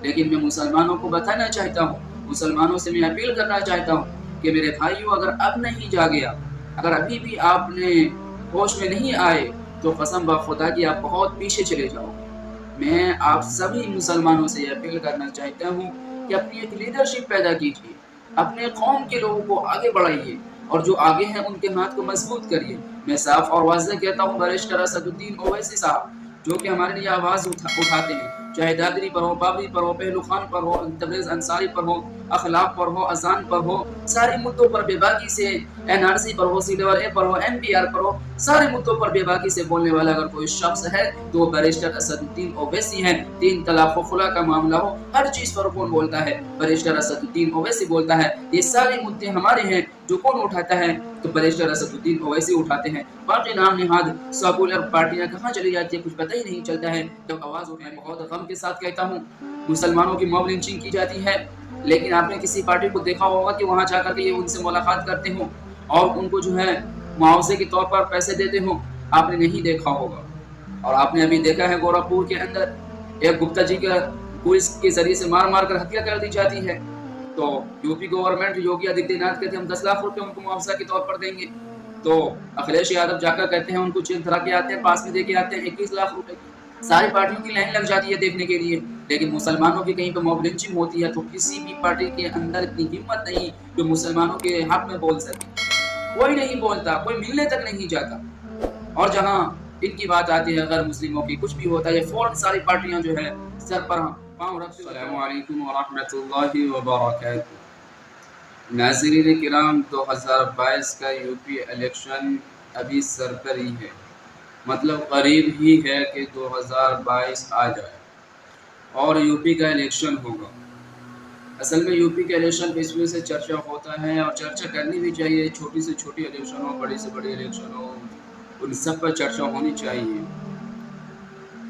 لیکن میں مسلمانوں کو بتانا چاہتا ہوں، مسلمانوں سے میں اپیل کرنا چاہتا ہوں کہ میرے بھائیوں، اگر اب نہیں جاگے، اگر ابھی بھی آپ نے ہوش میں نہیں آئے تو قسم بخدا کہ آپ بہت پیچھے چلے جاؤ گے۔ میں آپ سبھی مسلمانوں سے یہ اپیل کرنا چاہتا ہوں کہ اپنی ایک لیڈرشپ پیدا کیجیے، اپنے قوم کے لوگوں کو آگے بڑھائیے، اور جو آگے ہیں ان کے ہاتھ کو مضبوط کریے۔ میں صاف اور واضح کہتا ہوں، بیرسٹر اسد الدین اویسی صاحب جو کہ ہمارے لیے آواز اٹھاتے ہیں، چاہے دادری پر ہو، بابری پر ہو، پہلو خان پر ہو، تبریز انصاری پر ہو، اخلاق پر ہو، اذان پر ہو، سارے مدعوں پر بے باکی سے، این آر سی پر ہو، سی لیول اے پر ہو، این پی آر پر ہو، سارے مدعوں پر بے باکی سے بولنے والا اگر کوئی شخص ہے تو وہ بیرسٹر اسد الدین اویسی ہیں۔ 3 طلاق و خلا کا معاملہ ہو، ہر چیز پر کون بولتا ہے؟ بیرسٹر اسد الدین اویسی بولتا ہے۔ یہ سارے مدعے ہمارے ہیں، جو کون اٹھاتا ہے؟ تو بیرسٹر اسد الدین اویسی اٹھاتے ہیں۔ باقی نام نہاد سیکولر پارٹیاں کہاں چلی جاتی ہیں کچھ پتہ ہی نہیں چلتا ہے۔ جب آواز اٹھائیں، بہت غم کے ساتھ کہتا ہوں، مسلمانوں کی موب لنچنگ کی جاتی ہے، لیکن آپ نے کسی پارٹی کو دیکھا ہوگا کہ وہاں جا کر کے یہ ان سے ملاقات کرتے ہوں اور ان کو جو ہے معاوضے کے طور پر پیسے دیتے ہوں؟ آپ نے نہیں دیکھا ہوگا۔ اور آپ نے ابھی دیکھا ہے گورکھپور کے اندر ایک گپتا جی کا پولیس کے ذریعے سے مار مار کر ہتیا کر دی جاتی ہے، تو U P government Yogi Aditya Nath کہتے ہیں ہم 10 لاکھ روپے ان کو معاوضہ کے طور پر دیں گے، تو اکھلیش یادو جا کر کہتے ہیں ان کو چیک دھرا کے آتے ہیں، پاس میں دے کے آتے ہیں 21 لاکھ روپے کی۔ ساری پارٹیوں کی لائن لگ جاتی ہے دیکھنے کے لیے، لیکن مسلمانوں کی کہیں پہ موب لنچنگ ہوتی ہے تو کسی بھی پارٹی کے اندر اتنی ہمت نہیں جو مسلمانوں کے حق میں بول سکے، کوئی نہیں بولتا، کوئی ملنے تک نہیں جاتا۔ اور جہاں ان کی بات آتی ہے غیر مسلموں کی، کچھ بھی ہوتا ہے فوراً ساری پارٹیاں جو ہے سر پر پاؤں رکھتے۔ السلام علیکم ورحمۃ اللہ وبرکاتہ۔ ناظرین کرام، 2022 کا یو پی الیکشن ابھی سر پر ہی ہے، مطلب قریب ہی ہے کہ 2022 آ جائے اور یو پی کا الیکشن ہوگا۔ اصل میں یو پی کے الیکشن پہ اس وجہ سے چرچا ہوتا ہے، اور چرچا کرنی بھی چاہیے، چھوٹی سے چھوٹی الیکشن ہو، بڑی سے بڑی الیکشن ہو، ان سب پر چرچا ہونی چاہیے۔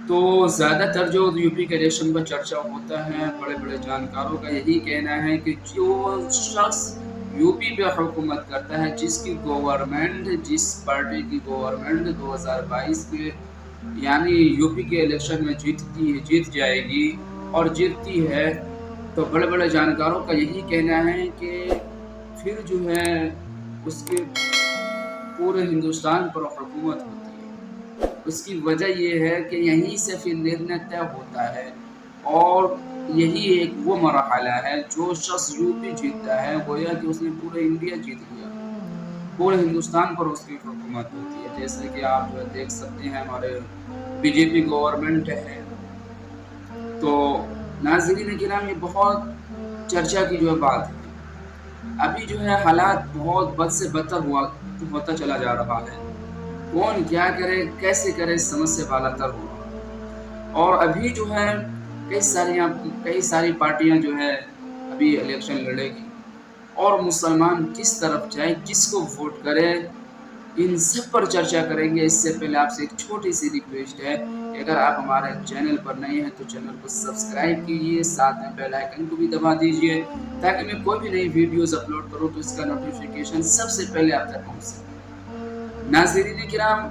تو زیادہ تر جو یو پی کے الیکشن پر چرچا ہوتا ہے، بڑے بڑے جانکاروں کا یہی کہنا ہے کہ جو شخص یو پی پہ حکومت کرتا ہے، جس کی گورنمنٹ، جس پارٹی کی گورنمنٹ 2022 کے یعنی یو پی کے الیکشن میں جیت جائے گی اور جیتتی ہے، تو بڑے بڑے جانکاروں کا یہی کہنا ہے کہ پھر جو ہے اس کے پورے ہندوستان پر حکومت ہوتی ہے۔ اس کی وجہ یہ ہے کہ یہیں سے پھر نرنے طے ہوتا ہے، اور یہی ایک وہ مرحلہ ہے جو شخص یو پی جیتتا ہے گویا کہ اس نے پورے انڈیا جیت لیا، پورے ہندوستان پر اس کی حکومت ہوتی ہے۔ جیسے کہ آپ جو دیکھ سکتے ہیں ہمارے بی جے پی گورنمنٹ ہے۔ تو ناظرین کرام، یہ بہت چرچا کی جو بات ہے، ابھی جو ہے حالات بہت بد سے بدتر ہوتا چلا جا رہا ہے، کون کیا کرے کیسے کرے سمجھ سے بالا تر ہو رہا ہے، اور ابھی جو ہے کئی ساری پارٹیاں جو ہے ابھی الیکشن لڑے گی، اور مسلمان کس طرف جائے، کس کو ووٹ کرے، ان سب پر چرچا کریں گے۔ اس سے پہلے آپ سے ایک چھوٹی سی ریکویسٹ ہے کہ اگر آپ ہمارے چینل پر نئے ہیں تو چینل کو سبسکرائب کیجیے، ساتھ میں بیل آئیکن کو بھی دبا دیجیے، تاکہ میں کوئی بھی نئی ویڈیوز اپلوڈ کروں تو اس کا نوٹیفیکیشن سب سے پہلے آپ تک پہنچ سکے۔ ناظرین کرام،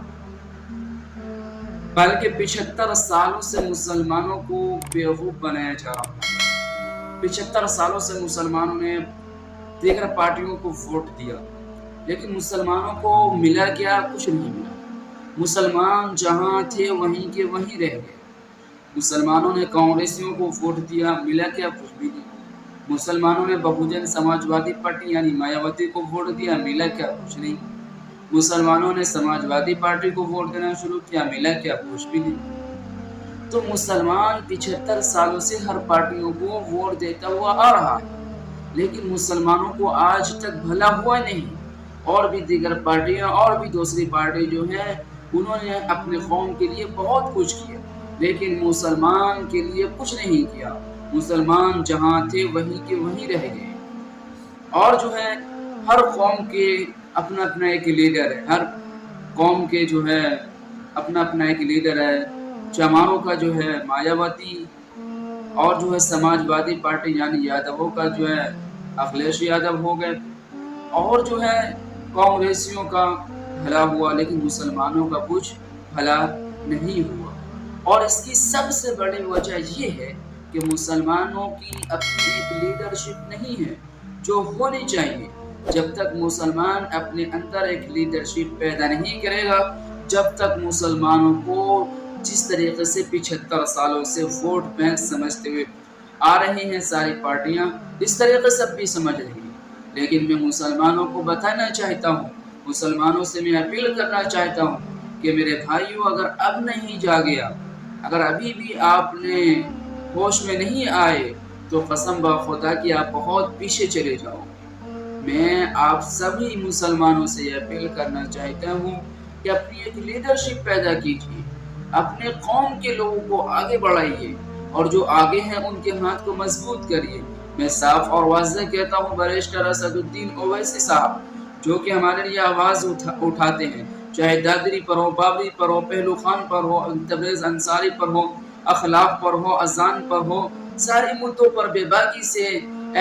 بلکہ 75 سالوں سے مسلمانوں کو بیوقوف بنایا جا رہا ہے۔ 75 سالوں سے مسلمانوں نے دیگر پارٹیوں کو ووٹ دیا، لیکن مسلمانوں کو ملا کیا؟ کچھ نہیں ملا۔ مسلمان جہاں تھے وہیں کے وہیں رہ گئے۔ مسلمانوں نے کانگریسیوں کو ووٹ دیا، ملا کیا؟ کچھ بھی نہیں۔ مسلمانوں نے بہوجن سماج وادی پارٹی یعنی مایاوتی کو ووٹ دیا، ملا کیا؟ کچھ نہیں۔ مسلمانوں نے سماج وادی پارٹی کو ووٹ دینا شروع کیا، ملا کیا؟ کچھ بھی نہیں۔ تو مسلمان 75 سالوں سے ہر پارٹیوں کو ووٹ دیتا ہوا آ رہا ہے، لیکن مسلمانوں کو آج تک بھلا ہوا نہیں۔ اور بھی دیگر پارٹیاں اور بھی دوسری پارٹی جو ہیں انہوں نے اپنے قوم کے لیے بہت کچھ کیا، لیکن مسلمان کے لیے کچھ نہیں کیا۔ مسلمان جہاں تھے وہیں کے وہیں رہ گئے۔ اور جو ہے ہر قوم کے اپنا اپنا ایک لیڈر ہے، ہر قوم کے جو ہے اپنا اپنا ایک لیڈر ہے۔ چماروں کا جو ہے مایاوتی، اور جو ہے سماج وادی پارٹی یعنی یادووں کا جو ہے اکھلیش یادو ہو گئے، اور جو ہے کانگریسیوں کا بھلا ہوا، لیکن مسلمانوں کا کچھ بھلا نہیں ہوا۔ اور اس کی سب سے بڑی وجہ یہ ہے کہ مسلمانوں کی اپنی ایک لیڈرشپ نہیں ہے جو ہونی چاہیے۔ جب تک مسلمان اپنے اندر ایک لیڈرشپ پیدا نہیں کرے گا، جب تک مسلمانوں کو جس طریقے سے 75 سالوں سے ووٹ بینک سمجھتے ہوئے آ رہی ہیں ساری پارٹیاں، اس طریقے سے بھی سمجھ رہی ہیں۔ لیکن میں مسلمانوں کو بتانا چاہتا ہوں، مسلمانوں سے میں اپیل کرنا چاہتا ہوں کہ میرے بھائیوں، اگر اب نہیں جاگیا، اگر ابھی بھی آپ نے ہوش میں نہیں آئے، تو قسم بخدا کہ آپ بہت پیچھے چلے جاؤ۔ میں آپ سبھی مسلمانوں سے یہ اپیل کرنا چاہتا ہوں کہ اپنی ایک لیڈرشپ پیدا کیجیے، اپنے قوم کے لوگوں کو آگے بڑھائیے، اور جو آگے ہیں ان کے ہاتھ کو مضبوط کریے۔ میں صاف اور واضح کہتا ہوں، بیرسٹر اسد الدین اویسی صاحب جو کہ ہمارے لیے آواز اٹھاتے ہیں، چاہے دادری پر ہو، بابری پر ہو، پہلو خان پر ہو، تبریز انصاری پر ہو، اخلاق پر ہو، اذان پر ہو، سارے مدعوں پر بے باکی سے،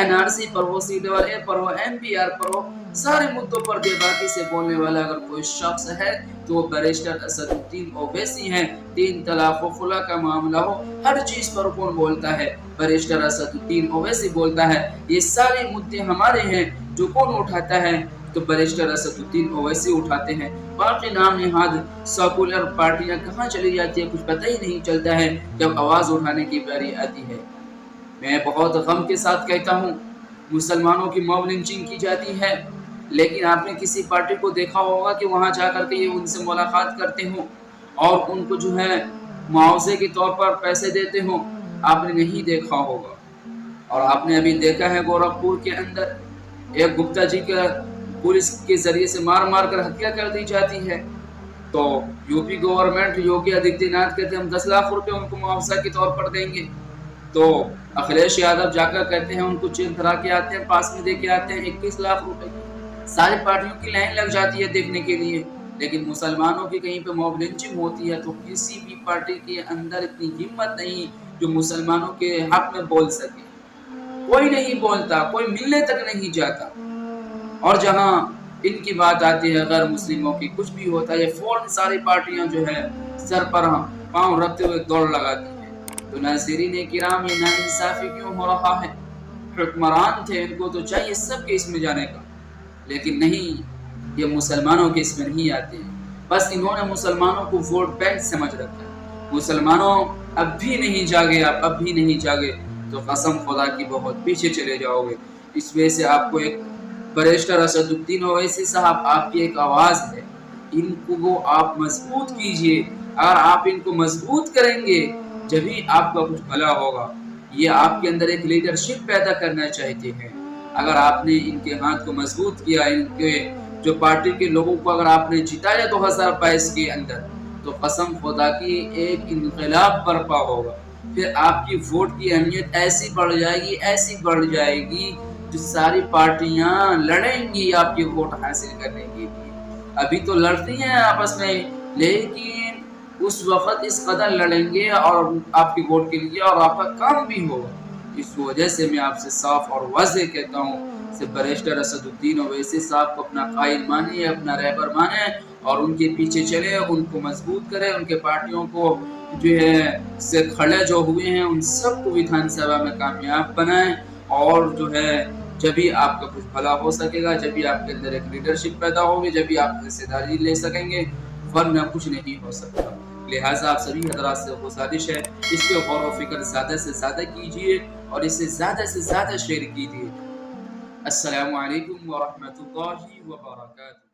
NRC پر ہو، CAA پر ہو، MPR پر ہو، سارے مدعوں پر بے باکی سے بولنے والا اگر کوئی شخص ہے تو وہ بیرسٹر اسد الدین اویسی ہیں۔ 3 طلاق و خلا کا معاملہ ہو، ہر چیز پر کون بولتا ہے؟ بیرسٹر اسد الدین اویسی بولتا ہے۔ یہ سارے مدعے ہمارے ہیں، جو کون اٹھاتا ہے؟ تو بیرسٹر اسد الدین اویسی اٹھاتے ہیں۔ باقی نام نہاد سیکولر پارٹیاں کہاں چلی جاتی ہیں کچھ پتہ ہی نہیں چلتا ہے جب آواز اٹھانے کی باری آتی ہے۔ میں بہت غم کے ساتھ کہتا ہوں، مسلمانوں کی موب لنچنگ کی جاتی ہے، لیکن آپ نے کسی پارٹی کو دیکھا ہوگا کہ وہاں جا کر کے یہ ان سے ملاقات کرتے ہوں اور ان کو جو ہے معاوضے کے طور پر پیسے دیتے ہوں؟ آپ نے نہیں دیکھا ہوگا۔ اور آپ نے ابھی دیکھا ہے گورکھپور کے اندر ایک گپتا جی کا پولیس کے ذریعے سے مار مار کر ہتیا کر دی جاتی ہے، تو UP گورنمنٹ یوگی آدتیہ ناتھ کہتے ہیں ہم 10 لاکھ روپے ان کو معاوضہ کے طور پر دیں گے، تو اکھلیش یادو جا کر کہتے ہیں ان کو چین کرا کے آتے ہیں، پاس میں دے کے آتے ہیں 21 لاکھ روپے۔ ساری پارٹیوں کی لائن لگ جاتی ہے دیکھنے کے لیے، لیکن مسلمانوں کی کہیں پہ موب لنچنگ ہوتی ہے تو کسی بھی پارٹی کے اندر اتنی ہمت نہیں جو مسلمانوں کے حق میں بول سکے۔ کوئی نہیں بولتا، کوئی ملنے تک نہیں جاتا، اور جہاں ان کی بات آتی ہے غیر مسلموں کی، کچھ بھی ہوتا ہے فوراً ساری پارٹیاں جو ہے سر پر پاؤں رکھتے ہوئے دوڑ لگاتی ہیں۔ تو ناظرین کرام، یہ ناانصافی کیوں ہو رہا ہے؟ حکمران تھے، ان کو تو چاہیے سب کے اس میں جانے کا، لیکن نہیں، یہ مسلمانوں کے اس میں نہیں آتے ہیں۔ بس انہوں نے مسلمانوں کو ووٹ بینک سمجھ رکھا ہے۔ مسلمانوں اب بھی نہیں جاگے، آپ اب بھی نہیں جاگے تو قسم خدا کی بہت پیچھے چلے جاؤ گے۔ اس وجہ سے آپ کو ایک بیرسٹر اسد الدین اویسی صاحب، آپ کی ایک آواز ہے، ان کو آپ مضبوط کیجئے۔ اگر آپ ان کو مضبوط کریں گے جبھی آپ کا کچھ بھلا ہوگا۔ یہ آپ کے اندر ایک لیڈرشپ پیدا کرنا چاہتے ہیں۔ اگر آپ نے ان کے ہاتھ کو مضبوط کیا، ان کے جو پارٹی کے لوگوں کو اگر آپ نے جتایا 2022 کے اندر، تو قسم خدا کی ایک انقلاب برپا ہوگا۔ پھر آپ کی ووٹ کی اہمیت ایسی بڑھ جائے گی، ایسی بڑھ جائے گی، جو ساری پارٹیاں لڑیں گی آپ کی ووٹ حاصل کرنے کے لیے۔ ابھی تو لڑتی ہیں آپس میں، لیکن اس وقت اس قدر لڑیں گے اور آپ کی ووٹ کے لیے، اور آپ کا کام بھی ہوگا۔ اس وجہ سے میں آپ سے صاف اور واضح کہتا ہوں، بیرسٹر اسد الدین اویسی صاحب کو اپنا قائد مانیں، اپنا رہبر مانیں، اور ان کے پیچھے چلیں، ان کو مضبوط کریں، ان کے پارٹیوں کو جو ہے سے کھڑے جو ہوئے ہیں ان سب کو وِدھان سبھا میں کامیاب بنائیں، اور جو ہے جبھی آپ کا کچھ بھلا ہو سکے گا، جبھی آپ کے اندر ایک لیڈرشپ پیدا ہوگی، جبھی آپ حصہ داری لے سکیں گے، ورنہ کچھ نہیں ہو سکتا۔ لہٰذا آپ سبھی حضرات سے گزارش ہے، اس پہ غور و فکر زیادہ سے زیادہ کیجئے اور اسے زیادہ سے زیادہ شیئر کیجئے۔ السلام علیکم ورحمۃ اللہ وبرکاتہ۔